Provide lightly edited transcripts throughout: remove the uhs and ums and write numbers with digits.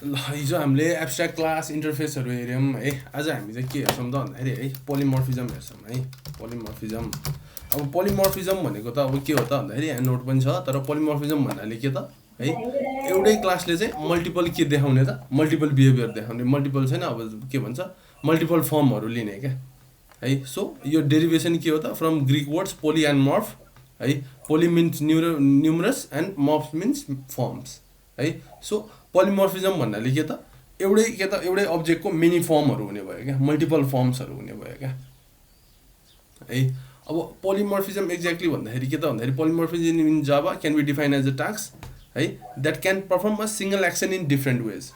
ल हिजो हामीले एब्स्ट्र्याक्ट क्लास इन्टरफेसहरू हेऱ्यौँ है। आज हामी चाहिँ के हेर्छौँ त भन्दाखेरि है पोलिमर्फिजम हेर्छौँ है। पोलिमर्फिजम अब पोलिमर्फिजम भनेको त अब के हो त भन्दाखेरि यहाँ नोट पनि छ, तर पोलिमर्फिजम भन्नाले के त है एउटै क्लासले चाहिँ मल्टिपल के देखाउने त, मल्टिपल बिहेभियर देखाउने, मल्टिपल छैन अब के भन्छ मल्टिपल फर्महरू लिने क्या है। सो यो डेरिभेसन के हो त from Greek words poly and morph है। Poly means numerous and morph means forms है। सो पोलिमर्फिजम भन्नाले के त एउटै अब्जेक्टको मेनी फर्महरू हुने भयो क्या, मल्टिपल फर्म्सहरू हुने भयो क्या है। अब पोलिमर्फिजम एक्ज्याक्टली भन्दाखेरि के त भन्दाखेरि polymorphism in Java can be defined as a task है that can perform a single action in different ways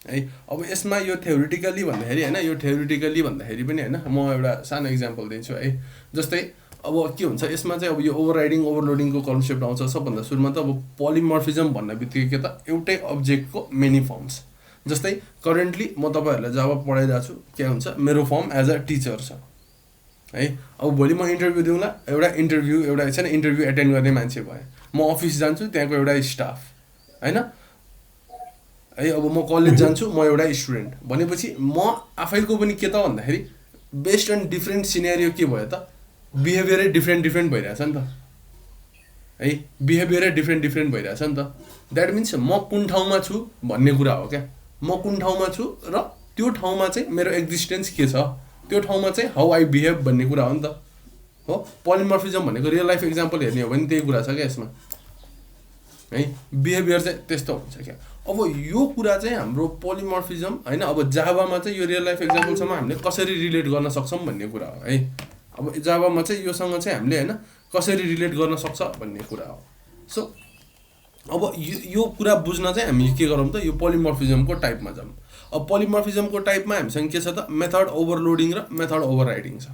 है। अब यसमा यो थ्योरिटिकली भन्दाखेरि होइन, यो थ्योरिटिकली भन्दाखेरि पनि होइन, म एउटा सानो इक्जाम्पल दिन्छु है। जस्तै अब के हुन्छ यसमा चाहिँ अब यो ओभरराइडिङ ओभरलोडिङको कन्सेप्ट आउँछ। सबभन्दा सुरुमा त अब पोलिमर्फिजम भन्ने बित्तिकै के त एउटै अब्जेक्टको मेनी फर्म्स। जस्तै करेन्टली म तपाईँहरूलाई जावा पढाइरहेको छु, के हुन्छ मेरो फर्म एज अ टिचर छ है। अब भोलि म इन्टरभ्यू दिउँला, एउटा छैन इन्टरभ्यू एटेन्ड गर्ने मान्छे भएँ, म अफिस जान्छु त्यहाँको एउटा स्टाफ होइन है। अब म कलेज जान्छु म एउटा स्टुडेन्ट भनेपछि म आफैको पनि के त भन्दाखेरि बेस्ड अन डिफ्रेन्ट सिनेरियो के भयो त बिहेभियरै डिफ्रेन्ट भइरहेछ नि त है। बिहेभियरै डिफ्रेन्ट भइरहेछ नि त। द्याट मिन्स म कुन ठाउँमा छु भन्ने कुरा हो क्या। म कुन ठाउँमा छु र त्यो ठाउँमा चाहिँ मेरो एक्जिस्टेन्स के छ, त्यो ठाउँमा चाहिँ हाउ आई बिहेभ भन्ने कुरा हो नि त हो। पोलिमर्फिजम भनेको रियल लाइफ इक्जाम्पल हेर्ने हो भने त्यही कुरा छ क्या यसमा है। बिहेभियर चाहिँ त्यस्तो हुन्छ क्या। अब यो कुरा चाहिँ हाम्रो पोलिमर्फिजम होइन, अब जावामा चाहिँ यो रियल लाइफ इक्जाम्पलसम्म हामीले कसरी रिलेट गर्न सक्छौँ भन्ने कुरा हो है। अब जावामा चाहिँ योसँग चाहिँ हामीले होइन कसरी रिलेट गर्न सक्छ भन्ने कुरा हो। सो अब यो कुरा बुझ्न चाहिँ हामी के गरौँ त, यो पोलिमर्फिजमको टाइपमा जाउँ। अब पोलिमर्फिजमको टाइपमा हामीसँग के छ त मेथड ओभरलोडिङ र मेथड ओभरराइडिङ छ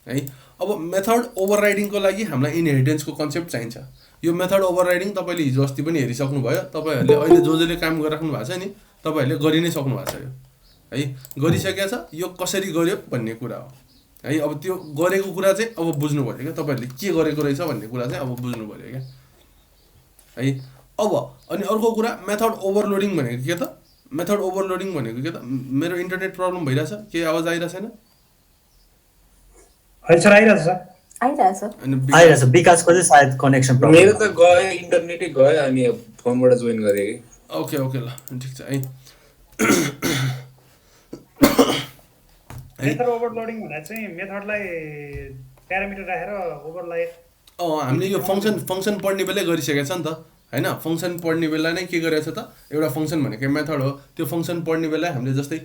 है। अब मेथड ओभरराइडिङको लागि हामीलाई इनहेरिटेन्सको कन्सेप्ट चाहिन्छ। यो मेथड ओभरराइडिङ तपाईँले हिजो अस्ति पनि हेरिसक्नु भयो। तपाईँहरूले अहिले जसले काम गरिराख्नु भएको छ नि तपाईँहरूले गरि नै सक्नु भएको छ यो है, गरिसकेको छ। यो कसरी गर्यो भन्ने कुरा हो है। अब त्यो गरेको कुरा चाहिँ अब बुझ्नु पऱ्यो क्या, तपाईँहरूले के गरेको रहेछ भन्ने कुरा चाहिँ अब बुझ्नु पऱ्यो क्या है। अब अनि अर्को कुरा मेथड ओभरलोडिङ भनेको के त, मेथड ओभरलोडिङ भनेको के त, मेरो इन्टरनेट प्रब्लम भइरहेछ, केही आवाज आइरहेको छैन? आइरहेछ विकासको चाहिँ सायद कनेक्सन प्रब्लम। मेरो त गयो इन्टरनेटै गयो अनि फोनबाट जोइन गरे कि। ओके ल ठिक छ है। मेथड ओभरलोडिङ भन्दा चाहिँ मेथडलाई प्यारामिटर राखेर ओभरलाई हामीले यो फङ्सन पढ्ने बेलै गरिसकेको छ नि त होइन। फङ्सन पढ्ने बेला नै के गरेको छ त, एउटा फङ्सन भनेको मेथड हो। त्यो फङ्सन पढ्ने बेला हामीले जस्तै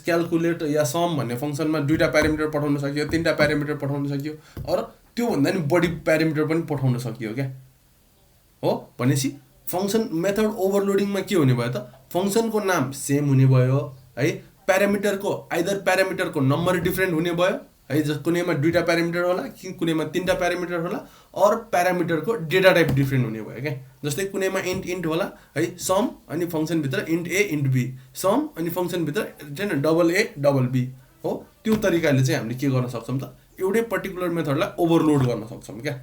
क्यालकुलेट या सम भन्ने फङ्सनमा 2टा प्यारामिटर पठाउन सकियो, 3टा प्यारामिटर पठाउन सकियो, अर त्योभन्दा नि बढी प्यारामिटर पनि पठाउन सकियो क्या हो। भनेपछि फङ्सन मेथड ओभरलोडिङमा के हुने भयो त, फङ्सनको नाम सेम हुने भयो है, प्यारामिटरको आइदर प्यारामिटरको नम्बर डिफ्रेन्ट हुने भयो है, कुनैमा 2टा प्यारामिटर होला कि कुनैमा 3टा प्यारामिटर होला, अर प्यारामिटरको डेटा टाइप डिफ्रेन्ट हुने भयो क्या। जस्तै कुनैमा इन्ट होला है, सम अनि फङ्सनभित्र int a int b, sum अनि फङ्सनभित्र छैन डबल ए डबल बी हो। त्यो तरिकाले चाहिँ हामीले के गर्न सक्छौँ त, एउटै पर्टिकुलर मेथडलाई ओभरलोड गर्न सक्छौँ क्या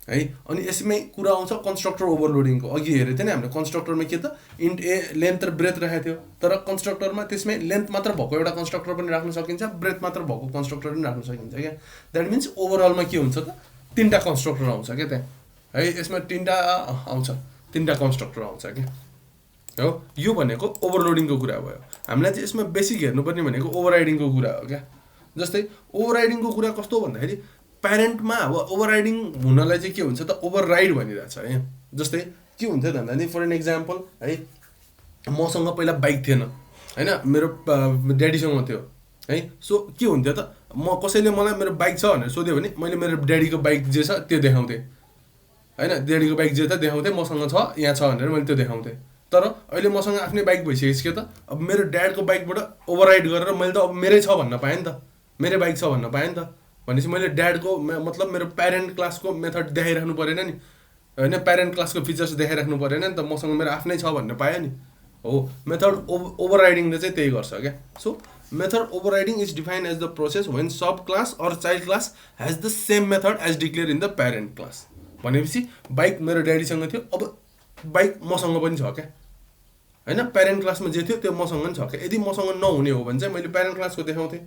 है। अनि यसमै कुरा आउँछ कन्स्ट्रक्टर ओभरलोडिङको। अघि हेरेको थियो नि हामीले कन्स्ट्रक्टरमा के त इन्ट ए लेन्थ र ब्रेथ राखेको थियो, तर कन्स्ट्रक्टरमा त्यसमै लेन्थ मात्र भएको एउटा कन्स्ट्रक्टर पनि राख्न सकिन्छ, ब्रेथ मात्र भएको कन्स्ट्रक्टर पनि राख्न सकिन्छ क्या। द्याट मिन्स ओभरअलमा के हुन्छ त 3टा कन्स्ट्रक्टर आउँछ क्या त्यहाँ है। यसमा 3टा आउँछ, 3टा कन्स्ट्रक्टर आउँछ क्या हो। यो भनेको ओभरलोडिङको कुरा भयो। हामीलाई चाहिँ यसमा बेसिक हेर्नुपर्ने भनेको ओभरराइडिङको कुरा हो क्या। जस्तै ओभरराइडिङको कुरा कस्तो भन्दाखेरि प्यारेन्टमा अब ओभरराइडिङ हुनलाई चाहिँ के हुन्छ त ओभरराइड भनिरहेछ है। जस्तै के हुन्छ त भन्दाखेरि फर एन इक्जाम्पल है, मसँग पहिला बाइक थिएन होइन, मेरो ड्याडीसँग थियो है। सो के हुन्थ्यो त, म कसैले मलाई मेरो बाइक छ भनेर सोध्यो भने मैले मेरो ड्याडीको बाइक जे छ त्यो देखाउँथेँ होइन, ड्याडीको बाइक जे त देखाउँथेँ, मसँग छ यहाँ छ भनेर मैले त्यो देखाउँथेँ। तर अहिले मसँग आफ्नै बाइक भइसकेपछि के त, अब मेरो ड्याडको बाइकबाट ओभरराइड गरेर मैले त अब मेरै छ भन्न पाएँ नि त, मेरै बाइक छ भन्न पाएँ नि त। भनेपछि मैले ड्याडको मतलब मेरो प्यारेन्ट क्लासको मेथड देखाइराख्नु परेन नि होइन, प्यारेन्ट क्लासको फिचर्स देखाइराख्नु परेन नि त, मसँग मेरो आफ्नै छ भन्न पाएँ नि हो। मेथड ओभरराइडिङले चाहिँ त्यही गर्छ क्या। So method overriding is defined as the process when sub class or child class has the same method as declare in the parent class. भनेपछि बाइक मेरो ड्याडीसँग थियो, अब बाइक मसँग पनि छ क्या हैन प्यारेन्ट क्लासमा जे थियो त्यो मसँग पनि छ के यदि मसँग नहुने हो भने चाहिँ मैले प्यारेन्ट क्लासको देखाउँथेँ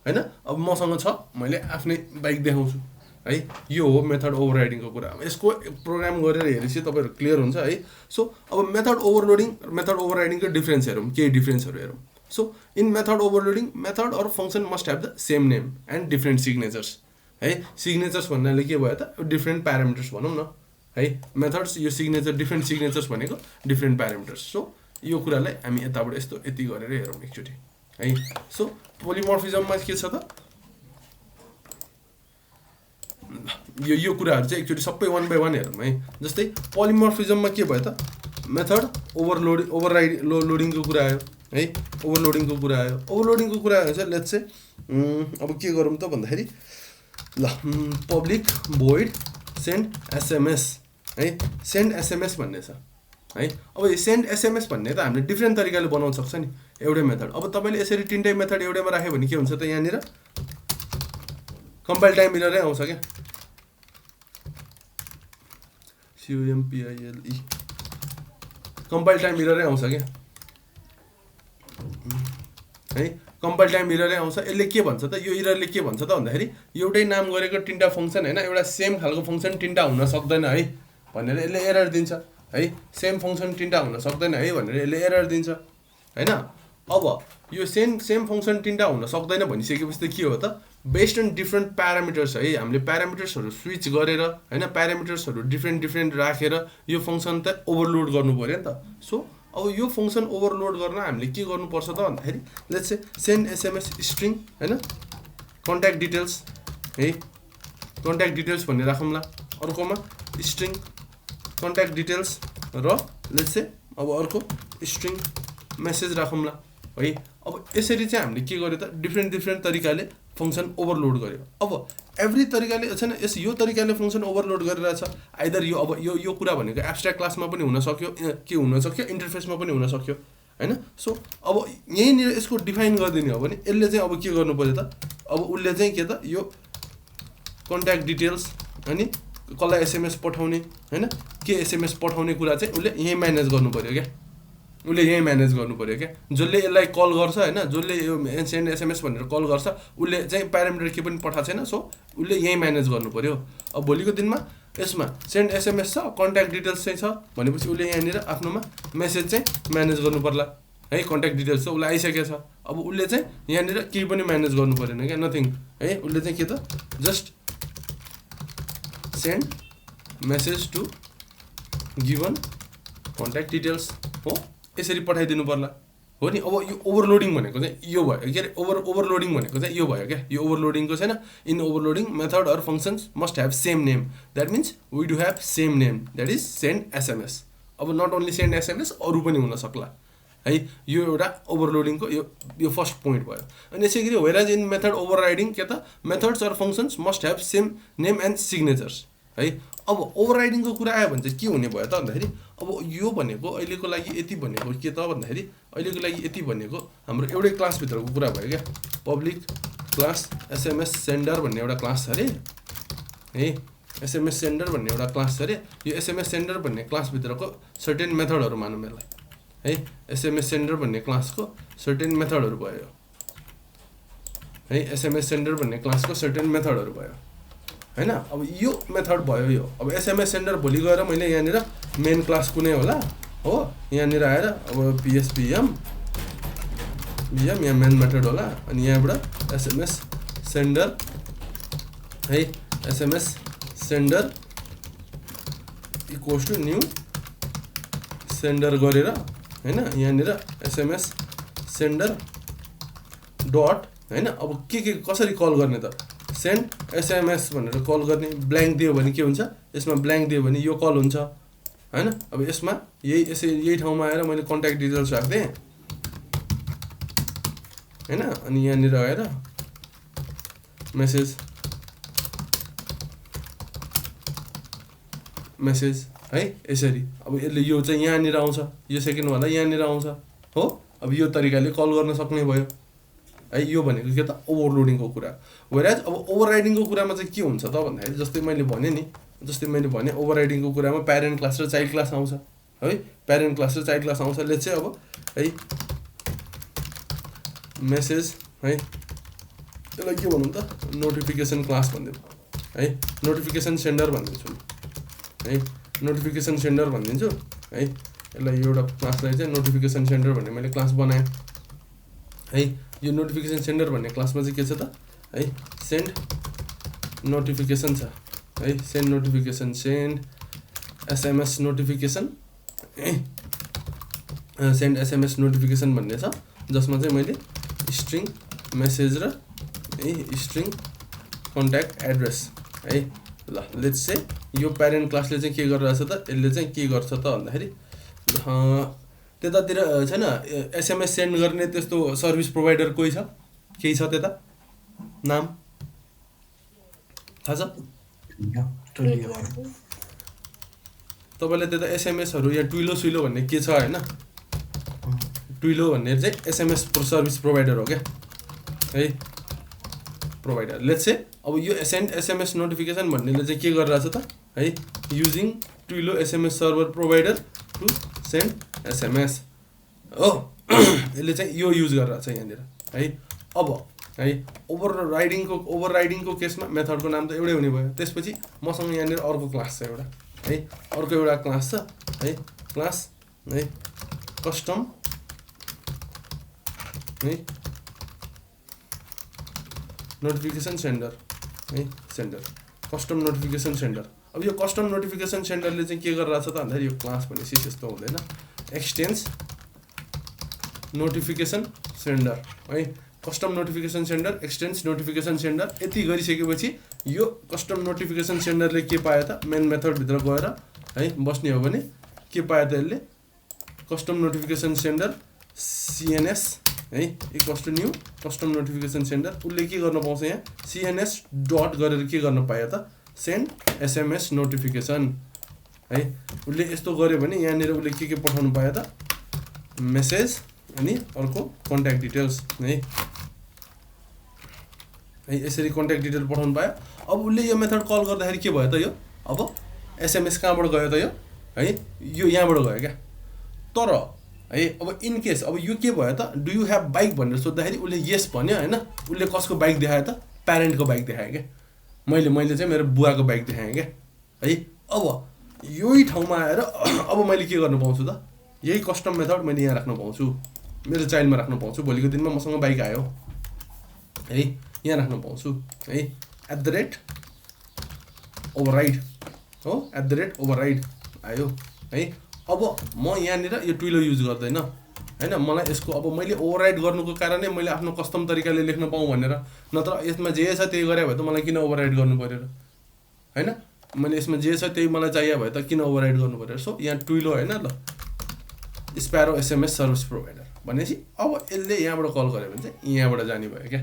हैन अब मसँग छ मैले आफ्नै बाइक देखाउँछु है यो हो मेथड ओभरराइडिङको कुरा यसको प्रोग्राम गरेर हेरेपछि तपाईँहरू क्लियर हुन्छ है सो अब मेथड ओभरलोडिङ मेथड ओभरराइडिङको डिफरेन्स हेरौँ केही डिफरेन्सहरू हेरौँ so in method overloading method or function must have the same name and different signatures है सिग्नेचर्स भन्नाले के भयो त डिफ्रेन्ट प्यारामिटर्स भनौँ न है मेथड्स यो सिग्नेचर डिफ्रेन्ट सिग्नेचर्स भनेको डिफ्रेन्ट प्यारामिटर्स सो यो कुरालाई हामी यताबाट यति गरेर हेरौँ एकचोटि है सो पोलिमर्फिजममा के छ त यो कुराहरू चाहिँ एकचोटि सबै 1 by 1 हेरौँ है जस्तै पोलिमर्फिजममा के भयो त मेथड लोडिङको कुरा आयो है ओभरलोडिङको कुरा आयो ओभरलोडिङको कुरा आयो चाहिँ लेट्स चाहिँ अब के गरौँ त भन्दाखेरि ल पब्लिक भोइड सेन्ड एसएमएस है सेन्ड एसएमएस भन्ने छ है अब यो सेन्ड एसएमएस भन्ने त हामीले डिफ्रेन्ट तरिकाले बनाउन सक्छ नि एउटै मेथड अब तपाईँले यसरी तीनटै मेथड एउटैमा राख्यो भने के हुन्छ त यहाँनिर कम्पाइल टाइम इररै आउँछ क्या COMPILE कम्पाइल टाइम इररै आउँछ क्या है कम्पाइल टाइम इररै आउँछ यसले के भन्छ त यो इररले के भन्छ त भन्दाखेरि एउटै नाम गरेको तीनटा फङ्सन हैन एउटा सेम खालको फङ्सन तीनटा हुन सक्दैन है भनेर यसले एरर दिन्छ है सेम फङ्सन तीनटा हुन सक्दैन है भनेर यसले एरर दिन्छ हैन अब यो सेम फङ्सन तीनटा हुन सक्दैन भनिसकेपछि त के हो त बेस्ड अन डिफ्रेन्ट प्यारामिटर्स है हामीले प्यारामिटर्सहरू स्विच गरेर हैन प्यारामिटर्सहरू डिफ्रेन्ट राखेर यो फङ्सन त ओभरलोड गर्नु पर्यो नि त सो अब यो फङ्सन ओभरलोड गर्न हामीले के गर्नुपर्छ त भन्दाखेरि let's say send SMS string हैन कन्ट्याक्ट डिटेल्स है कन्ट्याक्ट डिटेल्स भन्ने राखौँला अर्कोमा स्ट्रिङ कन्ट्याक्ट डिटेल्स र लेट्स से अब अर्को स्ट्रिङ मेसेज राखौँला है अब यसरी चाहिँ हामीले के गर्यो त डिफ्रेन्ट तरिकाले फङ्सन ओभरलोड गर्यो अब एभ्री तरिकाले छैन यस यो तरिकाले फङ्सन ओभरलोड गरिरहेछ आइदर यो अब यो कुरा भनेको एब्स्ट्र्याक्ट क्लासमा पनि हुन सक्यो के हुन सक्यो इन्टरफेसमा पनि हुन सक्यो हैन सो अब यहीँनिर यसको डिफाइन गरिदिने हो भने यसले चाहिँ अब के गर्नु पर्यो त अब उसले चाहिँ के त यो कन्ट्याक्ट डिटेल्स अनि कसलाई एसएमएस पठाउने हैन के एसएमएस पठाउने कुरा चाहिँ उसले यहीँ म्यानेज गर्नु पर्यो क्या उसले यहीँ म्यानेज गर्नु पर्यो क्या जसले यसलाई कल गर्छ हैन जसले यो सेन्ड एसएमएस भनेर कल गर्छ उसले चाहिँ प्यारामिटर के पनि पठाएको छैन सो उसले यहीँ म्यानेज गर्नु पर्यो अब भोलिको दिनमा यसमा सेन्ड एसएमएस छ कन्ट्याक्ट डिटेल्स चाहिँ छ भनेपछि उसले यहाँनिर आफ्नोमा मेसेज चाहिँ म्यानेज गर्नु पर्ला है कन्ट्याक्ट डिटेल्स चाहिँ उसलाई आइसकेको छ अब उसले चाहिँ यहाँनिर केही पनि म्यानेज गर्नु परेन क्या नथिङ है उसले चाहिँ के त just send message to given contact details हो यसरी पठाइदिनु पर्ला हो नि अब यो ओभरलोडिङ भनेको चाहिँ यो भयो के अरे ओभरलोडिङ भनेको चाहिँ यो भयो क्या यो ओभरलोडिङको छैन in overloading method or functions must have same name that means we do have same name that is send SMS अब नट ओन्ली सेन्ड एसएमएस अरू पनि हुन सक्ला है यो एउटा ओभरलोडिङको यो फर्स्ट पोइन्ट भयो अनि यसै गरी वेयरएज इन मेथड ओभरराइडिङ के त methods or functions must have same name and signatures है अब ओभरराइडिङको कुरा आयो भने चाहिँ के हुने भयो त भन्दाखेरि अब यो भनेको अहिलेको लागि यति भनेको के त भन्दाखेरि अहिलेको लागि यति भनेको हाम्रो एउटै क्लासभित्रको कुरा भयो क्या पब्लिक क्लास एसएमएस सेन्डर भन्ने एउटा क्लास छ अरे है एसएमएस सेन्डर भन्ने एउटा क्लास छ अरे यो एसएमएस सेन्डर भन्ने क्लासभित्रको सर्टेन मेथडहरू मानौँ यसलाई है एसएमएस सेन्डर भन्ने क्लासको सर्टेन मेथडहरू भयो है एसएमएस सेन्डर भन्ने क्लासको सर्टेन मेथडहरू भयो हैन अब यो मेथड भयो यो अब एसएमएस सेन्डर भोलि गएर मैले यहाँनिर मेन क्लास कुनै होला हो यहाँनिर आएर अब पीएसपीएम यहाँ मेन मेथड होला अनि यहाँबाट एसएमएस सेन्डर है SMS sender equals to new sender गरेर हैन यहाँनिर एसएमएस सेन्डर डट हैन अब के कसरी कल गर्ने त सेन्ड एसएमएस भनेर कल गर्ने ब्ल्याङ्क दियो भने के हुन्छ यसमा ब्ल्याङ्क दियो भने यो कल हुन्छ हैन अब यसमा यही ठाउँमा आएर मैले कन्ट्याक्ट डिटेल्स राख्दिएँ हैन अनि यहाँनिर आएर मेसेज है यसरी अब यसले यो चाहिँ यहाँनिर आउँछ यो सेकेन्डवाला यहाँनिर आउँछ हो अब यो तरिकाले कल गर्न सक्ने भयो है यो भनेको के त ओभरलोडिङको कुरा वेयरएज अब ओभरराइडिङको कुरामा चाहिँ के हुन्छ त भन्दाखेरि जस्तै मैले भने ओभरराइडिङको कुरामा प्यारेन्ट क्लास र चाइल्ड क्लास आउँछ है प्यारेन्ट क्लास र चाइल्ड क्लास आउँछ लेट्स चाहिँ अब है मेसेज है यसलाई के भनौँ त नोटिफिकेसन क्लास भनिदिउँ है नोटिफिकेसन सेन्डर भनिदिन्छु है नोटिफिकेसन सेन्डर भनिदिन्छु है यसलाई एउटा क्लासलाई चाहिँ नोटिफिकेसन सेन्डर भन्ने मैले क्लास बनाएँ है यो नोटिफिकेसन सेन्डर भन्ने क्लासमा चाहिँ के छ त है सेन्ड नोटिफिकेसन छ है send notification send SMS notification है सेन्ड एसएमएस नोटिफिकेसन भन्ने छ जसमा चाहिँ मैले स्ट्रिङ मेसेज र स्ट्रिङ कन्ट्याक्ट एड्रेस है ल लेट्स से यो प्यारेन्ट क्लासले चाहिँ के गरिरहेछ त यसले चाहिँ के गर्छ त भन्दाखेरि त्यतातिर छैन एसएमएस सेन्ड गर्ने त्यस्तो सर्भिस प्रोभाइडर कोही छ केही छ त्यता नाम थाहा छ तपाईँलाई त्यता एसएमएसहरू या टुइलो सुइलो भन्ने के छ होइन टुइलो भन्ने चाहिँ एसएमएस सर्भिस प्रोभाइडर हो क्या है प्रोभाइडर लेट्स से अब यो सेन्ड एसएमएस नोटिफिकेसन भन्नेले चाहिँ के गरिरहेछ त है using Twilio SMS server provider to send SMS हो यसले चाहिँ यो युज गरिरहेछ यहाँनिर है अब है ओभरराइडिङको केसमा मेथडको नाम त एउटै हुने भयो त्यसपछि मसँग यहाँनिर अर्को क्लास छ एउटा है अर्को एउटा क्लास छ है क्लास है कस्टम है नोटिफिकेसन सेन्डर है सेन्डर कस्टम नोटिफिकेसन सेन्डर अब यो कस्टम नोटिफिकेसन सेन्डरले चाहिँ के गरिरहेछ त भन्दाखेरि यो क्लास भनेपछि त्यस्तो हुँदैन एक्सटेन्स नोटिफिकेसन सेन्डर है custom notification sender extends notification sender यति गरिसकेपछि यो कस्टम नोटिफिकेसन सेन्डरले के पायो त मेन मेथडभित्र गएर है बस्ने हो भने के पायो त यसले कस्टम नोटिफिकेसन सेन्डर सिएनएस है equals to new custom notification sender उसले के गर्न पाउँछ यहाँ सिएनएस डट गरेर के गर्न पायो त सेन्ड एसएमएस नोटिफिकेसन है उसले यस्तो गर्यो भने यहाँनिर उसले के पठाउनु पायो त मेसेज अनि अर्को कन्ट्याक्ट डिटेल्स है यसरी कन्ट्याक्ट डिटेल पठाउनु पायो अब उसले यो मेथड कल गर्दाखेरि के भयो त यो अब एसएमएस कहाँबाट गयो त यो है यो यहाँबाट गयो क्या तर है अब इन केस अब यो के भयो त डु यु ह्याभ बाइक भनेर सोद्धाखेरि उसले यस भन्यो होइन उसले कसको बाइक देखायो त प्यारेन्टको बाइक देखायो क्या मैले चाहिँ मेरो बुवाको बाइक देखाएँ क्या है अब यही ठाउँमा आएर अब मैले के गर्न पाउँछु त यही कस्टम मेथड मैले यहाँ राख्न पाउँछु मेरो चाइल्डमा राख्न पाउँछु भोलिको दिनमा मसँग बाइक आयो है यहाँ राख्न पाउँछु है @ ओभरराइड हो @ ओभरराइड आयो है अब म यहाँनिर यो टुइलो युज गर्दैन हैन मलाई यसको अब मैले ओभरराइड गर्नुको कारणै मैले आफ्नो कस्टम तरिकाले लेख्न पाऊँ भनेर नत्र यसमा जे छ त्यही गरे भए त मलाई किन ओभरराइड गर्नु पर्यो र हैन मैले यसमा जे छ त्यही मलाई चाहिए भए त किन ओभरराइड गर्नु पर्यो सो यहाँ टुइलो हैन ल स्प्यारो एसएमएस सर्भिस प्रोभाइडर भनेपछि अब यसले यहाँबाट कल गर्यो भने चाहिँ यहाँबाट जाने भयो क्या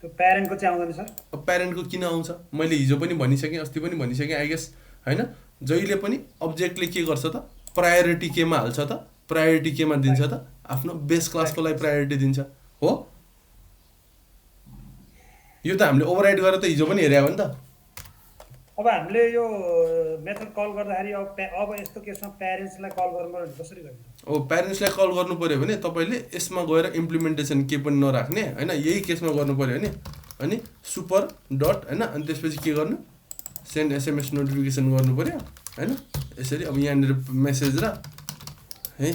त्यो प्यारेन्टको चाहिँ आउँदैन सर अब प्यारेन्टको किन आउँछ मैले हिजो पनि भनिसकेँ अस्ति पनि भनिसकेँ आई गेस हैन जहिले पनि अब्जेक्टले के गर्छ त प्रायोरिटी केमा हाल्छ त प्रायोरिटी केमा दिन्छ त आफ्नो बेस क्लासको लागि प्रायोरिटी दिन्छ हो यो त हामीले ओभरराइड गरेर त हिजो पनि हेर्या हो नि त अब हामीले यो मेथड कल गर्दाखेरि अब यस्तो केसमा प्यारेन्ट्सलाई कल गर्नु कसरी गर्ने अब प्यारेन्ट्सलाई कल गर्नु पर्यो भने तपाईँले यसमा गएर इम्प्लिमेन्टेसन के पनि नराख्ने हैन यही केसमा गर्नु पर्यो भने अनि सुपर डट हैन अनि त्यसपछि के गर्नु सेन्ड एसएमएस नोटिफिकेसन गर्नु पर्यो हैन यसरी अब यहाँनिर मेसेज र है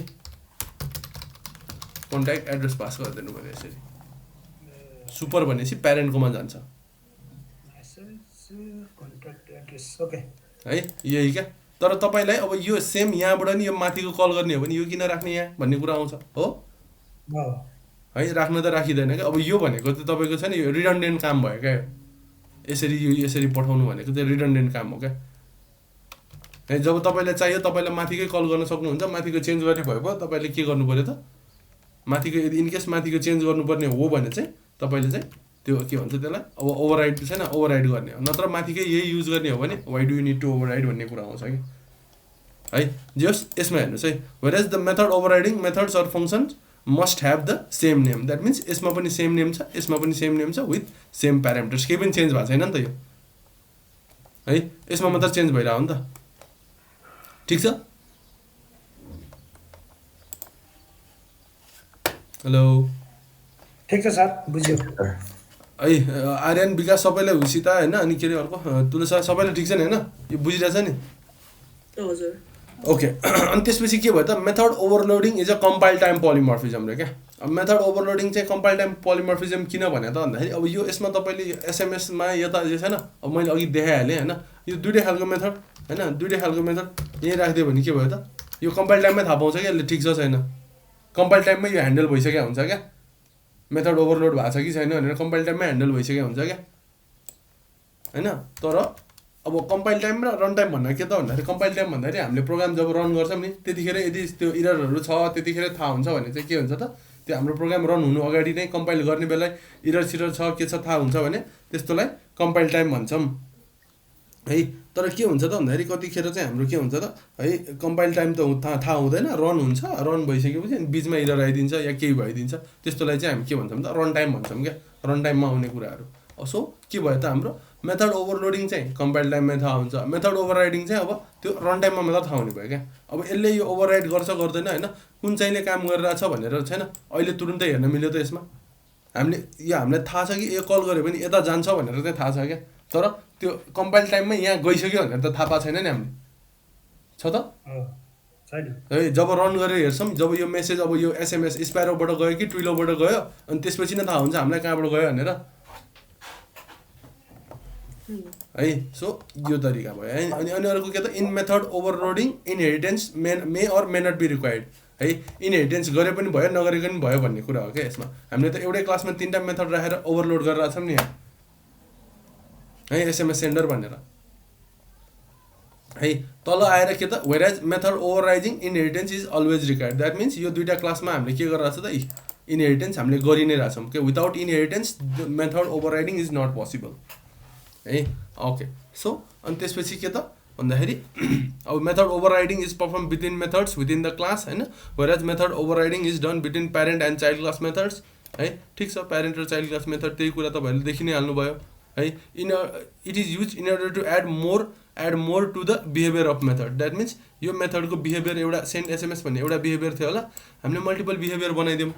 कन्ट्याक्ट एड्रेस पास गरिदिनु पर्यो यसरी सुपर भनेपछि प्यारेन्टकोमा जान्छ है यही क्या तर तपाईँलाई अब यो सेम यहाँबाट नि यो माथिको कल गर्ने हो भने यो किन राख्ने यहाँ भन्ने कुरा आउँछ हो है राख्न त राखिँदैन क्या अब यो भनेको त तपाईँको छ नि यो रिडन्डेन्ट काम भयो क्या यसरी यो यसरी पठाउनु भनेको चाहिँ रिडन्डेन्ट काम हो क्या है जब तपाईँलाई चाहियो तपाईँलाई माथिकै कल गर्न सक्नुहुन्छ माथिको चेन्ज गर्ने भयो तपाईँले के गर्नु पर्यो त माथिको यदि इनकेस माथिको चेन्ज गर्नुपर्ने हो भने चाहिँ तपाईँले चाहिँ त्यो के भन्छ त्यसलाई अब ओभरराइड छैन ओभरराइड गर्ने हो नत्र माथिकै यही युज गर्ने हो भने why do you need to override भन्ने कुरा आउँछ कि है जस यसमा हेर्नुहोस् है whereas the method overriding methods or functions must have the same name that means यसमा पनि सेम नेम छ यसमा पनि सेम नेम छ विथ सेम प्यारामिटर्स केही पनि चेन्ज भएको छैन नि त यो है यसमा मात्र चेन्ज भइरहेको हो नि त ठिक छ हेलो ठिक छ सर बुझ्यो है आर्यन विकास सबैलाई हुसी त होइन अनि के अरे अर्को तुलु सर सबैलाई ठिक छ नि होइन यो बुझिरहेछ नि हजुर ओके अनि त्यसपछि के भयो त method overloading is a compile time polymorphism रे क्या अब मेथड ओभरलोडिङ चाहिँ कम्पाइल टाइम पोलिमर्फिजम किन भने त भन्दाखेरि अब यो यसमा तपाईँले एसएमएसमा यता जे छैन अब मैले अघि देखाइहालेँ होइन यो दुइटै खालको मेथड होइन दुइटै खालको मेथड यहीँ राखिदियो भने के भयो त यो कम्पाइल टाइममै थाहा पाउँछ कि यसले ठिक छ छैन कम्पाइल टाइममै यो ह्यान्डल भइसकेको हुन्छ क्या मेथड ओभरलोड भएको छ कि छैन भनेर कम्पाइल टाइममै ह्यान्डल भइसकेको हुन्छ क्या होइन तर अब कम्पाइल टाइम र रन टाइम भन्दा के त भन्दाखेरि कम्पाइल टाइम भन्दाखेरि हामीले प्रोग्राम जब रन गर्छौँ नि त्यतिखेर यदि त्यो इररहरू छ त्यतिखेर थाहा हुन्छ भने चाहिँ के हुन्छ त त्यो हाम्रो प्रोग्राम रन हुनु अगाडि नै कम्पाइल गर्ने बेला इरर सिरर छ के छ थाहा हुन्छ भने त्यस्तोलाई कम्पाइल टाइम भन्छौँ है तर के हुन्छ त भन्दाखेरि कतिखेर चाहिँ हाम्रो के हुन्छ त है कम्पाइल टाइम त थाहा हुँदैन रन हुन्छ रन भइसकेपछि अनि बिचमा इरर आइदिन्छ या केही भइदिन्छ त्यस्तोलाई चाहिँ हामी के भन्छौँ त रन टाइम भन्छौँ क्या रन टाइममा आउने कुराहरू सो के भयो त हाम्रो मेथड ओभरलोडिङ चाहिँ कम्पाइल टाइममा थाहा हुन्छ मेथड ओभरराइडिङ चाहिँ अब त्यो रन टाइममा मात्र थाहा हुने भयो क्या अब यसले यो ओभरराइड गर्छ गर्दैन होइन कुन चाहिँले काम गरिरहेछ भनेर छैन अहिले तुरुन्तै हेर्न मिल्यो त यसमा हामीले यो हामीलाई थाहा छ कि यो कल गऱ्यो भने यता जान्छ भनेर चाहिँ थाहा छ क्या तर त्यो कम्पाइल टाइममै यहाँ गइसक्यो भनेर त थाहा पाएको छैन नि हामीले छ त छैन है जब रन गरेर हेर्छौँ जब यो मेसेज अब यो एसएमएस स्प्यारोबाट गयो कि ट्विलोबाट गयो अनि त्यसपछि नै थाहा हुन्छ हामीलाई कहाँबाट गयो भनेर है सो यो तरिका भयो है अनि अर्को के त in method overloading inheritance may or may not be required है इनहेरिटेन्स गरे पनि भयो नगरेको पनि भयो भन्ने कुरा हो क्या यसमा हामीले त एउटै क्लासमा 3टा मेथड राखेर ओभरलोड गरेर छौँ नि यहाँ है एसएमएस सेन्डर भनेर है तल आएर के त whereas method overriding inheritance is always required that means यो दुईटा क्लासमा हामीले के गरिरहेको छ त इनहेरिटेन्स हामीले गरि नै रहेछौँ के without inheritance method overriding is not possible है ओके सो अनि त्यसपछि के त भन्दाखेरि अब method overriding is perform between methods within the class होइन whereas method overriding is done between parent and child class methods है ठिक छ प्यारेन्ट र चाइल्ड क्लास मेथड त्यही कुरा तपाईँहरूले देखि नै हाल्नुभयो है it is use in order to add more to the behaviour of method that means यो मेथडको बिहेभियर एउटा सेन्ड एसएमएस भन्ने एउटा बिहेभियर थियो होला हामीले मल्टिपल बिहेभियर बनाइदियौँ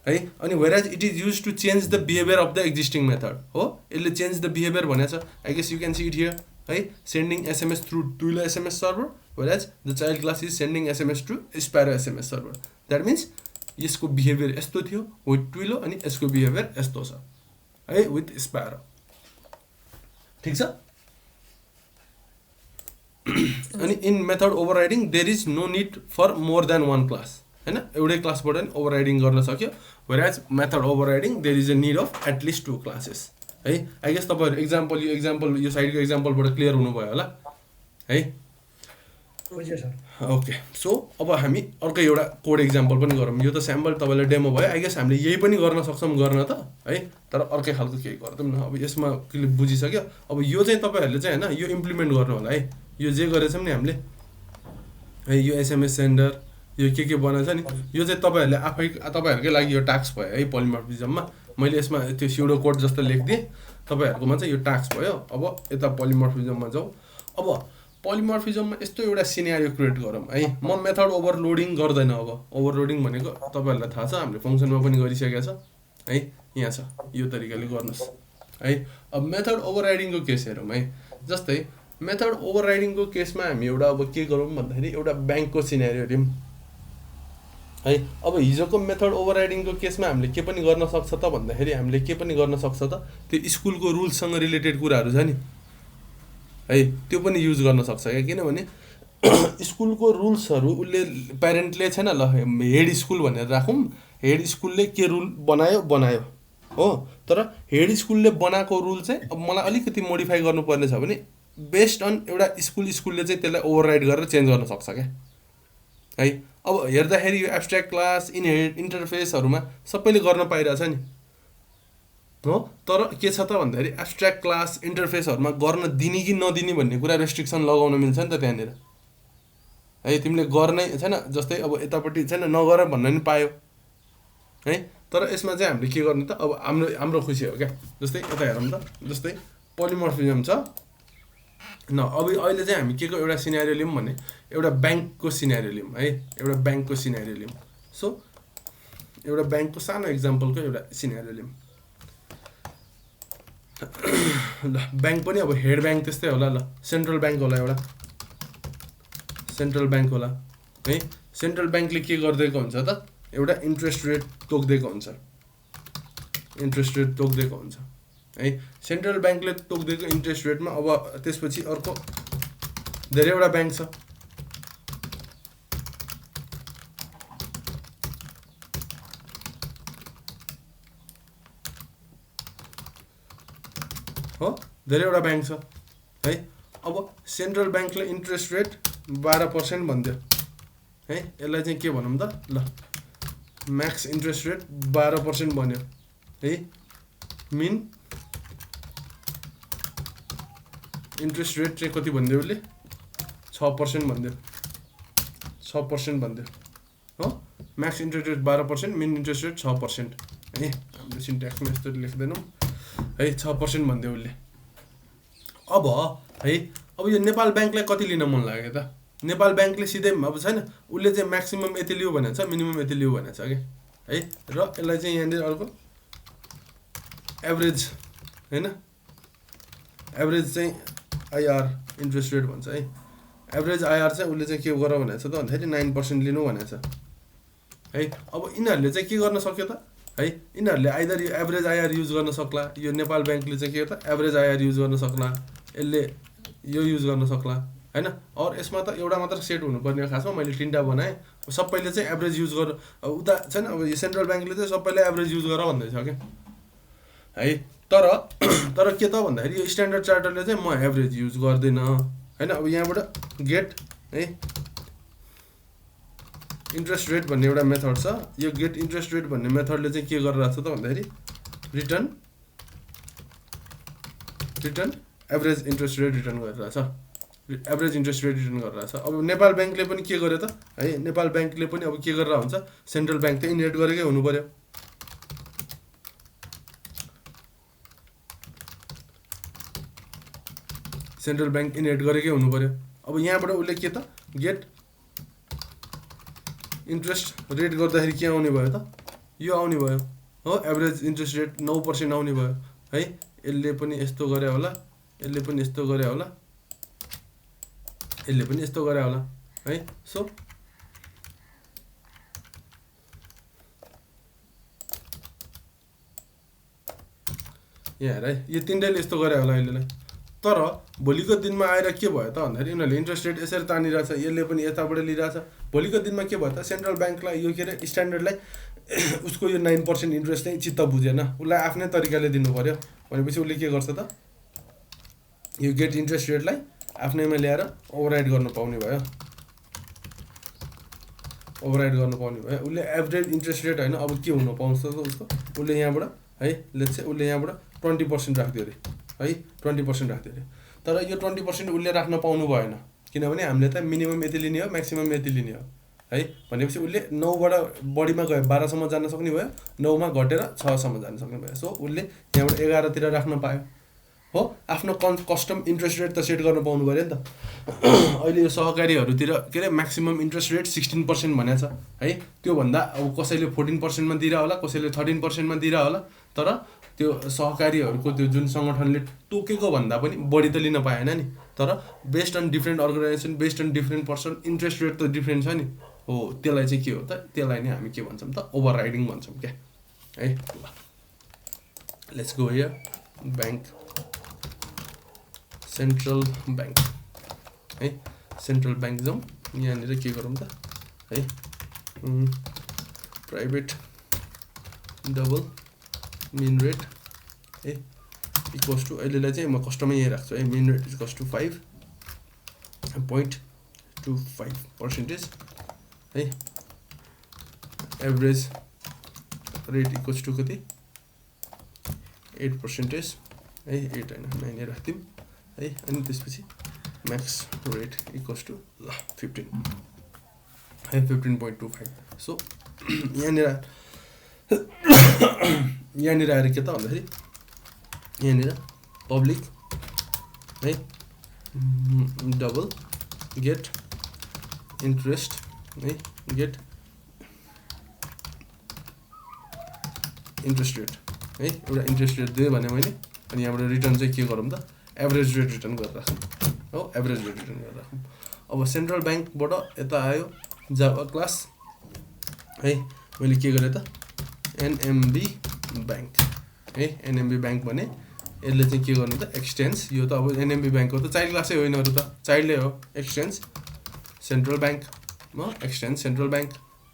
है अनि whereas it is use to change the behaviour of the existing method हो यसले चेन्ज द बिहेभियर भनेको छ I guess you can see it here है sending SMS through Twilio SMS server whereas the child class is sending SMS to Sparrow SMS server that means यसको behaviour यस्तो थियो with ट्विलो अनि यसको behaviour यस्तो छ है विथ स्प्यारो ठिक छ अनि in method overriding there is no need for more than one class होइन एउटै क्लासबाट नि ओभरराइडिङ गर्न सक्यो whereas method overriding there is a need of at least 2 classes है आई गेस तपाईँहरू यो साइडको एक्जाम्पलबाट क्लियर हुनुभयो होला है बुझ्यो सर ओके सो अब हामी अर्को एउटा कोड एक्जाम्पल पनि गरौँ यो त स्याम्पल तपाईँलाई डेमो भयो आई गेस हामीले यही पनि गर्न सक्छौँ गर्न त है तर अर्कै खालको केही गर्दैनौँ न अब यसमा के बुझिसक्यो अब यो चाहिँ तपाईँहरूले चाहिँ होइन यो इम्प्लिमेन्ट गर्नु होला है यो जे गरेछौँ नि हामीले है यो एसएमएस सेन्डर यो के बनाएछ नि यो चाहिँ तपाईँहरूकै लागि यो टास्क भयो है पोलिमर्फिजममा मैले यसमा त्यो स्युडो कोड जस्तो लेखिदिएँ तपाईँहरूकोमा चाहिँ यो टास्क भयो अब यता पोलिमर्फिजममा जाउँ अब पोलिमर्फिजममा यस्तो एउटा सिनेरियो क्रिएट गरौँ है म मेथड ओभरलोडिङ गर्दैन अब ओभरलोडिङ भनेको तपाईँहरूलाई थाहा छ हामीले फङ्सनमा पनि गरिसकेको छ है यहाँ छ यो तरिकाले गर्नुहोस् है अब मेथड ओभरराइडिङको केस हेरौँ है जस्तै मेथड ओभरराइडिङको केसमा हामी एउटा अब के गरौँ भन्दाखेरि एउटा ब्याङ्कको सिनेरियो लिउँ है अब हिजोको मेथड ओभरराइडिङको केसमा हामीले के पनि गर्न सक्छ त भन्दाखेरि हामीले के पनि गर्न सक्छ त त्यो स्कुलको रुल्ससँग रिलेटेड कुराहरू छ नि है त्यो पनि युज गर्न सक्छ क्या किनभने स्कुलको रुल्सहरू उसले प्यारेन्टले छैन ल हेड स्कुल भनेर राखौँ हेड स्कुलले के रुल बनायो हो तर हेड स्कुलले बनाएको रुल चाहिँ अब मलाई अलिकति मोडिफाई गर्नुपर्ने छ भने बेस्ड अन एउटा स्कुलले चाहिँ त्यसलाई ओभरराइड गरेर चेन्ज गर्न सक्छ क्या है अब हेर्दाखेरि यो एब्स्ट्र्याक्ट क्लास इन्टरफेसहरूमा सबैले गर्न पाइरहेछ नि हो तर के छ त भन्दाखेरि एब्स्ट्र्याक्ट क्लास इन्टरफेसहरूमा गर्न दिने कि नदिने भन्ने कुरा रेस्ट्रिक्सन लगाउन मिल्छ नि त त्यहाँनिर है तिमीले गर्नै छैन जस्तै अब यतापट्टि छैन नगर भन्न नि पायो है तर यसमा चाहिँ हामीले के गर्ने त अब हाम्रो खुसी हो क्या जस्तै यता हेरौँ त जस्तै पोलिमर्फिजम छ न अब अहिले चाहिँ हामी के को एउटा सिनेरियो लियौँ भने एउटा ब्याङ्कको सिनेरियो लियौँ है एउटा ब्याङ्कको सिनेरियो लियौँ सो एउटा ब्याङ्कको सानो एक्जाम्पलको एउटा सिनेरियो लिउँ ल ब्याङ्क पनि अब हेड ब्याङ्क त्यस्तै होला ल सेन्ट्रल ब्याङ्क होला एउटा सेन्ट्रल ब्याङ्क होला है सेन्ट्रल ब्याङ्कले के गरिदिएको हुन्छ त एउटा इन्ट्रेस्ट रेट तोकिदिएको हुन्छ इन्ट्रेस्ट रेट तोकिदिएको हुन्छ है सेन्ट्रल ब्याङ्कले तोकिदिएको इन्ट्रेस्ट रेटमा अब त्यसपछि अर्को धेरैवटा ब्याङ्क छ हो धेरैवटा ब्याङ्क छ है अब सेन्ट्रल ब्याङ्कले इन्ट्रेस्ट रेट 12% भन्दियो है यसलाई चाहिँ के भनौँ त ल म्याक्स इन्ट्रेस्ट रेट 12% भन्यो है मिन इन्ट्रेस्ट रेट चाहिँ कति भन्दियो उसले 6% भन्दियो 6% भन्दियो हो max interest rate 12% min interest rate 6% है हामीले सिन्ट्याक्समा यस्तो लेख्दैनौँ है 6% भन्दियो उसले अब है अब यो नेपाल ब्याङ्कलाई कति लिन मन लाग्यो त नेपाल ब्याङ्कले सिधै अब छैन उसले चाहिँ म्याक्सिमम यति लियो भनेको छ मिनिमम यति लियो भनेको छ कि है र यसलाई चाहिँ यहाँनिर अर्को एभरेज हैन एभरेज चाहिँ आइआर इन्ट्रेस्ट रेट भन्छ है एभरेज आइआर चाहिँ उसले चाहिँ के गर भनेको छ त भन्दाखेरि 9% लिनु भनेको छ है अब यिनीहरूले चाहिँ के गर्न सक्यो त है यिनीहरूले आइदर यो एभरेज आइआर युज गर्न सक्ला यो नेपाल ब्याङ्कले चाहिँ के त एभरेज आइआर युज गर्न सक्ला यसले यो युज गर्न सक्ला हैन और यसमा त एउटा मात्र सेट हुनुपर्ने खासमा मैले तीनटा बनाएँ सबैले चाहिँ एभरेज युज गर उता छैन अब यो सेन्ट्रल ब्याङ्कले चाहिँ सबैले एभरेज युज गर भन्दैछ के है तर के त भन्दाखेरि यो स्ट्यान्डर्ड चार्टरले चाहिँ म एभरेज युज गर्दिन हैन अब यहाँबाट गेट है इन्ट्रेस्ट रेट भन्ने एउटा मेथड छ यो गेट इन्ट्रेस्ट रेट भन्ने मेथडले चाहिँ के गरिरहेछ त भन्दाखेरि return average interest rate return गरिरहेछ एभरेज इन्ट्रेस्ट रेट रिटर्न गरिरहेछ अब नेपाल ब्याङ्कले पनि के गर्यो त है नेपाल ब्याङ्कले पनि अब के गरेर हुन्छ सेन्ट्रल ब्याङ्क त इनहेरिट गरेकै हुनु पर्यो सेन्ट्रल ब्याङ्क इनहेरिट गरेकै हुनु पर्यो अब यहाँबाट उसले के त गेट इन्ट्रेस्ट रेट गर्दाखेरि के आउने भयो त यो आउने भयो हो एभरेज इन्ट्रेस्ट रेट 9% आउने भयो है यसले पनि यस्तो गरे होला यसले पनि यस्तो गरे होला यसले पनि यस्तो गरे होला है सो यहाँ हेर है यो तीनटैले यस्तो गरे होला अहिलेलाई तर भोलिको दिनमा आएर के भयो त भन्दाखेरि उनीहरूले इन्ट्रेस्ट रेट यसरी तानिरहेछ यसले पनि यताबाट लिइरहेछ भोलिको दिनमा के भयो त सेन्ट्रल ब्याङ्कलाई यो के अरे स्ट्यान्डर्डलाई उसको यो 9% इन्ट्रेस्ट चाहिँ चित्त बुझेन उसलाई आफ्नै तरिकाले दिनु पर्यो भनेपछि उसले के गर्छ त यो गेट इन्ट्रेस्ट रेटलाई आफ्नैमा ल्याएर ओभरराइड गर्नु पाउने भयो उसले एभरेज इन्ट्रेस्ट रेट हैन अब के हुन पाउँछ त उसको उसले यहाँबाट है लेट्स से उसले यहाँबाट 20% राख्दियो रे है 20% राख्दियो रे तर यो 20% उसले राख्न पाउनु भएन किनभने हामीले त मिनिमम यति लिने हो म्याक्सिमम यति लिने हो है भनेपछि उसले 9 बाट बढीमा गयो 12 सम्म जान सक्ने भयो 9 मा घटेर 6 सम्म जान सक्ने भयो सो उसले यहाँबाट 11 तिर राख्न पायो हो आफ्नो कस्टम इन्ट्रेस्ट रेट त सेट गर्न पाउनु पर्यो नि त अहिले यो सहकारीहरुतिर के रे म्याक्सिमम इन्ट्रेस्ट रेट 16% भनेछ है त्यो भन्दा अब कसैले 14% मा दिरा होला कसैले 13% मा दिरा होला तर त्यो सहकारीहरुको त्यो जुन संगठनले तोकेको भन्दा पनि बढी त लिन पाएन नि तर based on different organisation based on different person interest rate त डिफरेन्ट छ नि हो त्यसलाई चाहिँ के हो त त्यसलाई नै हामी के भन्छौं त ओभरराइडिङ भन्छौं के है let's go here bank central bank है सेन्ट्रल बैंक जाउँ यहाँनिर के गरौँ त है प्राइभेट डबल मिन रेट है इक्वल्स टु अहिलेलाई चाहिँ म कस्टमै यही राख्छु है मिन रेट इक्वल्स टु 5.25% है एभरेज रेट इक्वल्स टु कति 8% है 8 हैन 9 राख्दियौँ है अनि त्यसपछि म्याक्स रेट इक्वल्स टु 15 है 15.25 सो यहाँनिर आएर के त भन्दाखेरि यहाँनिर पब्लिक है डबल गेट इन्ट्रेस्ट है गेट इन्ट्रेस्ट रेट है एउटा इन्ट्रेस्ट रेट दिएँ भने मैले अनि यहाँबाट रिटर्न चाहिँ के गरौँ त एभरेज रेट रिटर्न गरेर राखौँ हो एभरेज रेट रिटर्न गरेर राखौँ अब सेन्ट्रल ब्याङ्कबाट यता आयो जाभा क्लास है मैले के गरेँ त एनएमबी ब्याङ्क है एनएमबी ब्याङ्क भने यसले चाहिँ के गर्नु त एक्सटेन्स यो त अब एनएमबी ब्याङ्कको त चाइल्ड क्लासै होइन अरू त चाइल्डै हो extends central bank extends central bank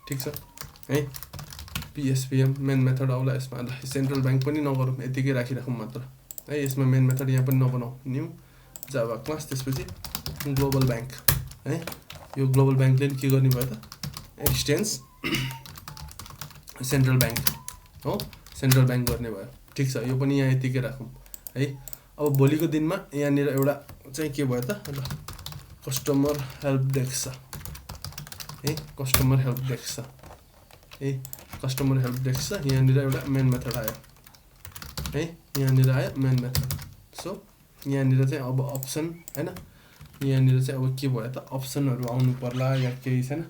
ठिक छ है पिएसपिएम मेन मेथड आउला यसमा ल सेन्ट्रल ब्याङ्क पनि नगरौँ यतिकै राखिराखौँ मात्र है यसमा मेन मेथड यहाँ पनि नबनाऊ न्यू जाभा क्लास त्यसपछि ग्लोबल ब्याङ्क है यो ग्लोबल ब्याङ्कले के गर्ने भयो त एक्सटेन्स सेन्ट्रल ब्याङ्क हो सेन्ट्रल ब्याङ्क गर्ने भयो ठिक छ यो पनि यहाँ यतिकै राखौँ है अब भोलिको दिनमा यहाँनिर एउटा चाहिँ के भयो त ल कस्टमर हेल्प डेस्क छ है कस्टमर हेल्प डेस्क छ है कस्टमर हेल्प डेस्क छ यहाँनिर एउटा मेन मेथड आयो है यहाँनिर आयो मेन मेथड सो यहाँनिर चाहिँ अब अप्सन हैन यहाँनिर चाहिँ अब के भयो त अप्सनहरू आउनु पर्ला या केही छैन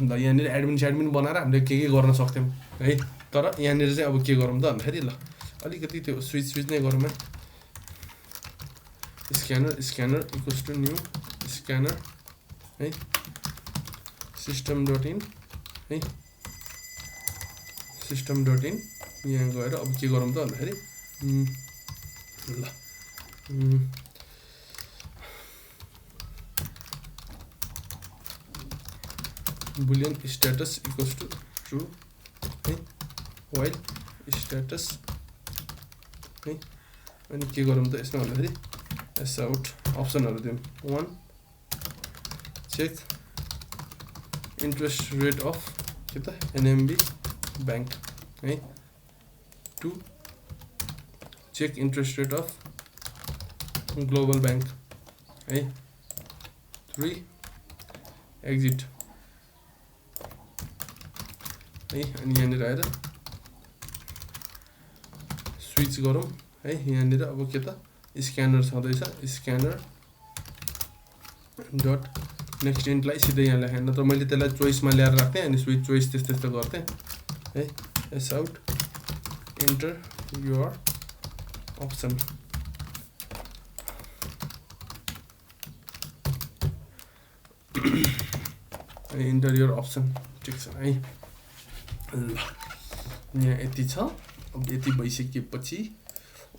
ल यहाँनिर एडमिन बनाएर हामीले के गर्न सक्थ्यौँ है तर यहाँनिर चाहिँ अब के गरौँ त भन्दाखेरि ल अलिकति त्यो स्विच नै गरौँ है scanner equals to new scanner है सिस्टम डट इन है सिस्टम डट इन यहाँ गएर अब के गरौँ त भन्दाखेरि ल boolean status equals to true है वाइल स्ट्याटस है अनि के गरौँ त यसमा भन्दाखेरि एस आउट अप्सनहरू दिउँ 1 चेक इन्ट्रेस्ट रेट अफ के त एनएमबी ब्याङ्क है 2 check interest rate of global bank है 3 एक्जिट है अनि यहाँनिर आएर स्विच गरौँ है यहाँनिर अब के त स्क्यानर छँदैछ स्क्यानर डट नेक्स्ट इन्टलाई सिधै यहाँ लेखेँ नत्र मैले त्यसलाई चोइसमा ल्याएर राख्थेँ अनि स्विच चोइस त्यस्तो गर्थेँ है S out enter your option enter your option ठिक छ है ल यहाँ यति छ अब यति भइसकेपछि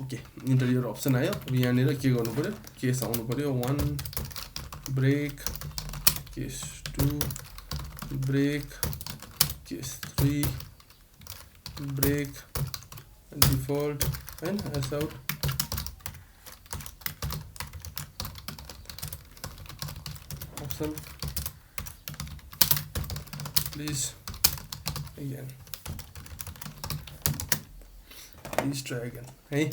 ओके इन्टर योर अप्सन आयो अब यहाँनिर के गर्नु पर्यो केस आउनु पर्यो 1 break case 2 break case 3 break default हैन S out option please again please try again है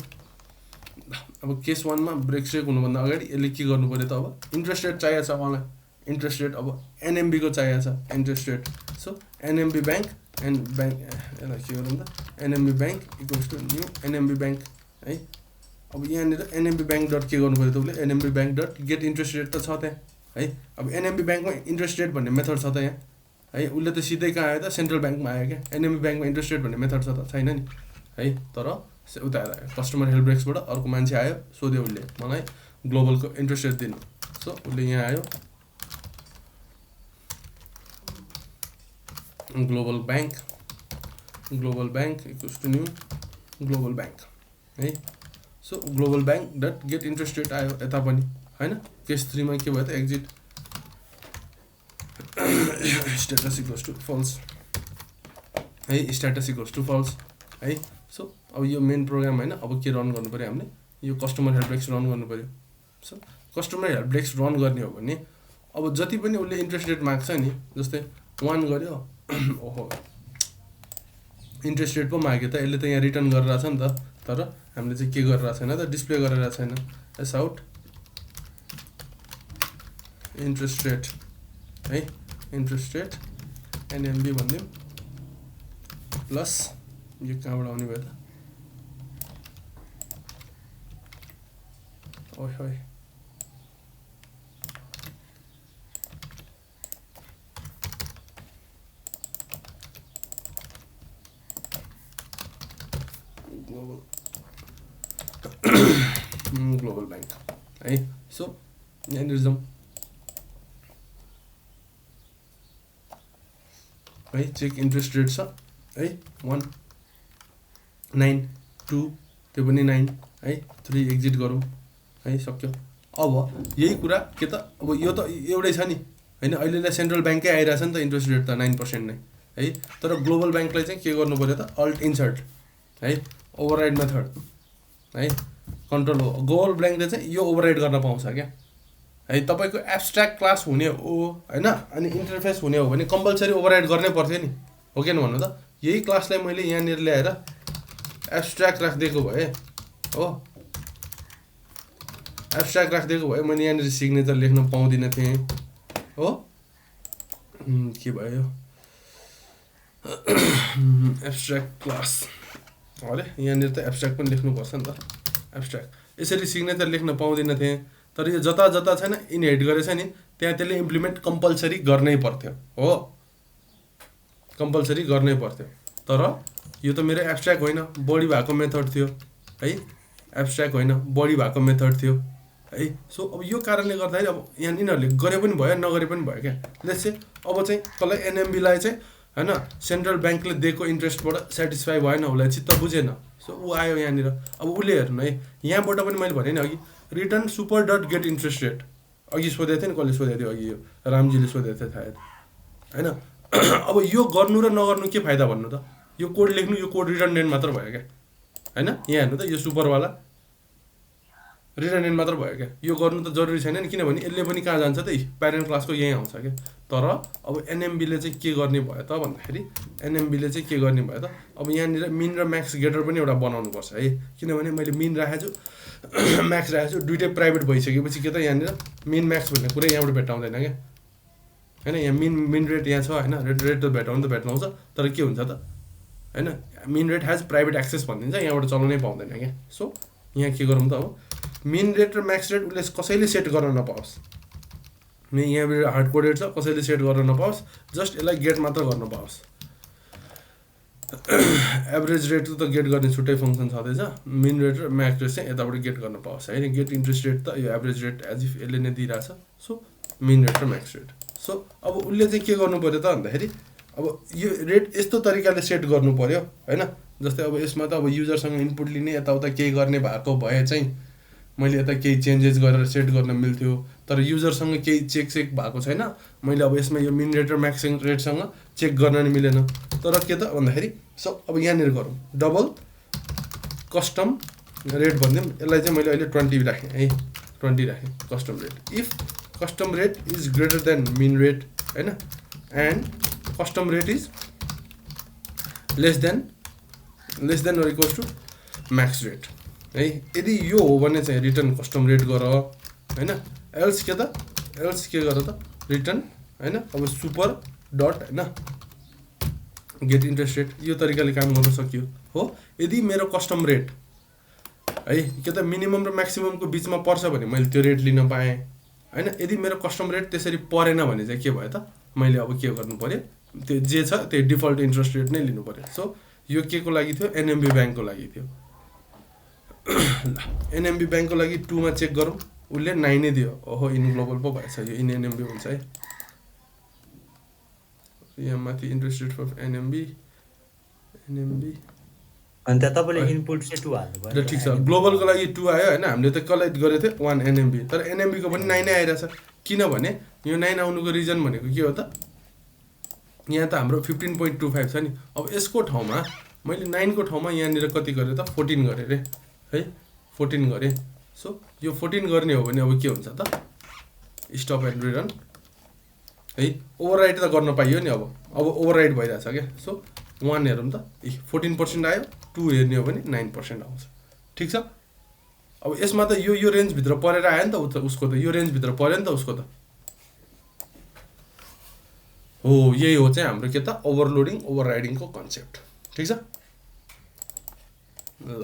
अब केस 1 मा ब्रेक स्ट्रेक हुनुभन्दा अगाडि यसले के गर्नु पर्यो त अब इन्ट्रेस्ट रेट चाहिएको छ मलाई इन्ट्रेस्ट रेट अब एनएमबी को चाहिएको छ interest rate so NMB bank and bank यसलाई के गरौँ त NMB bank equals to new NMB bank है अब यहाँनिर एनएमबी ब्याङ्क डट के गर्नु पर्यो त उसले NMB bank dot get interest rate त छ त्यहाँ है अब एनएमबी ब्याङ्कमा इन्ट्रेस्ट रेट भन्ने मेथड छ त यहाँ है उसले त सिधै कहाँ आयो त सेन्ट्रल ब्याङ्कमा आयो क्या एनएमबी ब्याङ्कमा इन्ट्रेस्ट रेट भन्ने मेथड छ त छैन नि है तर उता आयो कस्टमर हेल्प डेस्कबाट अर्को मान्छे आयो सोध्यो उसले मलाई ग्लोबलको इन्ट्रेस्ट रेट दिनु सो उसले यहाँ आयो global bank equals to new global bank है so global bank dot get interest rate आयो यता पनि होइन केस 3 मा के भयो त exit status equals to false है स्ट्याटस इक्वल्स टु फल्स है सो अब यो मेन प्रोग्राम होइन अब के रन गर्नु पर्यो हामीले यो कस्टमर हेल्प डेस्क रन गर्नु पर्यो so customer help desk run गर्ने हो भने अब जति पनि उसले इन्ट्रेस्ट रेट माग्छ नि जस्तै 1 गर्यो ओहो इन्ट्रेस्ट रेट पो माग्यो त यसले त यहाँ रिटर्न गरिरहेछ नि त तर हामीले चाहिँ के गरिरहेको छैन त डिस्प्ले गरिरहेको छैन एस आउट इन्ट्रेस्ट रेट है इन्ट्रेस्ट रेट एनएमबी भनिदिउँ प्लस यो कहाँबाट आउने भयो त ओइ होइ ग्लोबल ब्याङ्क है। सो यहाँनिर जाउँ है, चेक इन्ट्रेस्ट रेट छ है 1 9 2 त्यो पनि 9 है 3 एक्जिट गरौँ है, सक्यो। अब यही कुरा के त अब यो त एउटै छ नि होइन, अहिले सेन्ट्रल ब्याङ्कै आइरहेछ नि त इन्ट्रेस्ट रेट त 9% नै है। तर ग्लोबल ब्याङ्कलाई चाहिँ के गर्नु पऱ्यो त अल्ट इन्सर्ट है, ओभरराइड मेथड है, कन्ट्रोल हो। ग्लोबल ब्याङ्कले चाहिँ यो ओभरराइड गर्न पाउँछ क्या है। तपाईँको एब्स्ट्र्याक्ट क्लास हुने हो होइन, अनि इन्टरफेस हुने हो भने कम्पलसरी ओभरराइड गर्नै पर्थ्यो नि, हो कि भन्नु त। यही क्लासलाई मैले यहाँनिर ल्याएर एब्स्ट्र्याक्ट राखिदिएको भए हो, एब्स्ट्र्याक्ट राखिदिएको भए मैले यहाँनिर सिग्नेचर लेख्न पाउँदिनँ थिएँ हो। के भयो एब्स्ट्र्याक्ट क्लास, अरे यहाँनिर त एब्स्ट्र्याक्ट पनि लेख्नुपर्छ नि त। एब्स्ट्र्याक्ट यसरी सिग्नेचर लेख्न पाउँदिनँ थिएँ, तर यो जता जता छैन इनहेरिट गरेछ नि त्यहाँ त्यसले इम्प्लिमेन्ट कम्पलसरी गर्नै पर्थ्यो हो, कम्पलसरी गर्नै पर्थ्यो। तर यो त मेरो एब्स्ट्र्याक्ट होइन, बढी भएको मेथड थियो है, एब्स्ट्र्याक्ट होइन बढी भएको मेथड थियो है। सो अब यो कारणले गर्दाखेरि अब यहाँ यिनीहरूले गरे पनि भयो नगरे पनि भयो क्या। लेट्स से अब चाहिँ कसलाई एनएमबीलाई चाहिँ होइन सेन्ट्रल ब्याङ्कले दिएको इन्ट्रेस्टबाट सेटिस्फाई भएन, उसलाई चित्त बुझेन। सो ऊ आयो यहाँनिर, अब उसले हेर्नु है यहाँबाट पनि मैले भने नि अघि return super dot get interest rate, अघि सोधेको थिएँ नि, कसले सोधेको थियो अघि, यो रामजीले सोधेको थियो सायद होइन। अब यो गर्नु र नगर्नु के फाइदा भन्नु त, यो कोड लेख्नु, यो कोड रिडन्डेन्ट मात्र भयो क्या होइन। यहाँ हेर्नु त यो सुपरवाला रिडन्डेन्ट मात्र भयो क्या, यो गर्नु त जरुरी छैन नि, किनभने यसले पनि कहाँ जान्छ त प्यारेन्ट क्लासको यहीँ आउँछ क्या। तर अब एनएमबीले चाहिँ के गर्ने भयो त भन्दाखेरि, एनएमबीले चाहिँ के गर्ने भयो त, अब यहाँनिर मिन र म्याक्स गेटर पनि एउटा बनाउनुपर्छ है, किनभने मैले मिन राखेको छु म्याक्स राखेको छु, दुइटै प्राइभेट भइसकेपछि के त यहाँनिर मिन म्याक्स भन्ने कुरै यहाँबाट भेटाउँदैन क्या होइन। यहाँ मिन रेट यहाँ छ होइन, रेट त भेटाउनु त भेटाउँछ, तर के हुन्छ त होइन, min rate has private access भनिदिन्छ, यहाँबाट चलाउनै पाउँदैन क्या। सो यहाँ के गरौँ त, अब मिन रेट र म्याक्स रेट उसले कसैले सेट गर्न नपाओस्, यहाँबाट हार्ड कोडेड छ, कसैले सेट गर्न नपाओस्, जस्ट यसलाई गेट मात्र गर्न पाओस्। एभरेज रेट त गेट गर्ने छुट्टै फङ्सन छँदैछ, मिन रेट र म्याक्स रेट चाहिँ यताबाट गेट गर्न पाओस् होइन। गेट इन्ट्रेस्ट रेट त यो एभरेज रेट एज इफ यसले नै दिइरहेछ। सो मिन रेट र म्याक्स रेट। सो अब उसले चाहिँ के गर्नु पऱ्यो त भन्दाखेरि, अब यो रेट यस्तो तरिकाले सेट गर्नु पऱ्यो होइन। जस्तै अब यसमा त अब युजरसँग इनपुट लिने यताउता केही गर्ने भएको भए चाहिँ मैले यता केही चेन्जेस गरेर सेट गर्न मिल्थ्यो, तर युजरसँग केही चेक भएको छैन, मैले अब यसमा यो मिन रेट र म्याक्स रेटसँग चेक गर्न नि मिलेन। तर के त भन्दाखेरि अब यहाँनिर गरौँ डबल कस्टम रेट भनिदिउँ, यसलाई चाहिँ मैले अहिले 20 राखेँ है, 20 राखेँ custom rate. If custom rate is greater than min rate होइन, and custom rate is less than or equals to max rate है। यदि यो हो भने चाहिँ रिटर्न कस्टम रेट गर होइन, एल्स के गर त रिटर्न होइन। अब सुपर डट होइन गेट इन्ट्रेस्ट रेट, यो तरिकाले काम गर्न सक्यो हो। यदि मेरो कस्टम रेट है के त मिनिमम र म्याक्सिममको बिचमा पर्छ भने मैले त्यो रेट लिन पाएँ होइन। यदि मेरो कस्टम रेट त्यसरी परेन भने चाहिँ के भयो त, मैले अब के गर्नु पऱ्यो, त्यो जे छ त्यो डिफल्ट इन्ट्रेस्ट रेट नै लिनु पऱ्यो। सो यो के को लागि थियो, एनएमबी ब्याङ्कको लागि थियो। एनएमबी ब्याङ्कको लागि 2 मा चेक गरौँ, उसले 9 नै दियो। ओहो इन ग्लोबल पो भएछ, यो इन एनएमबी हुन्छ है। यहाँ माथि इन्ट्रेस्ट रेट फर एनएमबी अनि त्यहाँ तपाईँले इनपुट चाहिँ 2 हाल्नु ल ठिक छ। ग्लोबलको लागि 2 आयो होइन, हामीले त कलेक्ट गरेको थियो 1 एनएमबी, तर एनएमबीको पनि 9 नै आइरहेछ। किनभने यो 9 आउनुको रिजन भनेको के हो त, यहाँ त हाम्रो 15.25 छ नि। अब यसको ठाउँमा मैले 9 को ठाउँमा यहाँनिर कति गरेँ त 14 गरेँ रे है, 14 गरेँ। सो यो 14 गर्ने हो भने अब के हुन्छ त, स्टप एन्ड रिटर्न है, ओभरराइड त गर्न पाइयो नि। अब ओभरराइड भइरहेछ क्या। सो 1 हेरौँ त, 14% आयो, 2 हेर्ने हो भने 9% आउँछ। ठिक छ। अब यसमा त यो रेन्जभित्र परेर आयो नि त उसको त, यो रेन्जभित्र पऱ्यो नि त उसको त हो। यही हो चाहिँ हाम्रो के त ओभरलोडिङ ओभरराइडिङको कन्सेप्ट। ठिक छ ल।